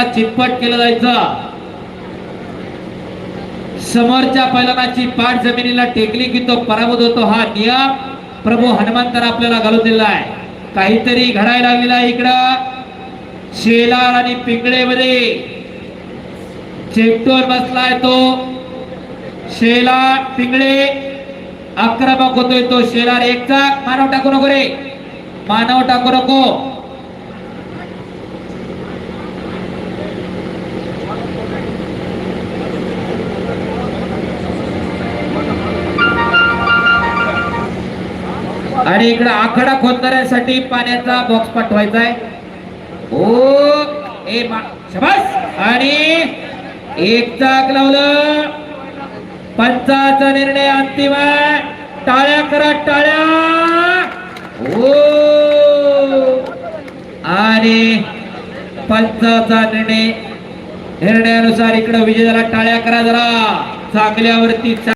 चितपट केलं जायचं. समोरच्या पैलवानाची पाठ जमिनीला टेकली की तो पराभूत होतो. हा नियम प्रभू हनुमंताने आपल्याला घालून दिला आहे. काहीतरी घडायला लागलेला आहे इकडं. शेलार आणि पिंगळे मध्ये चेपटोर बसलाय तो. शेलार पिंगळे आक्रमक होतोय तो. शेलार एकचा मानव टाकू नको रे, मानव टाकू नको. आणि इकडे आखाडा खोदणाऱ्यासाठी पाण्याचा बॉक्स पाठवायचा आहे. ओ ए शाबास. आणि एक चाक लावलं. पंचाचा निर्णय अंतिम आहे. टाळ्या करा, टाळ्या. ओ आणि पंचाचा निर्णयानुसार इकडे विजयाला टाळ्या करा जरा चांगल्यावरती.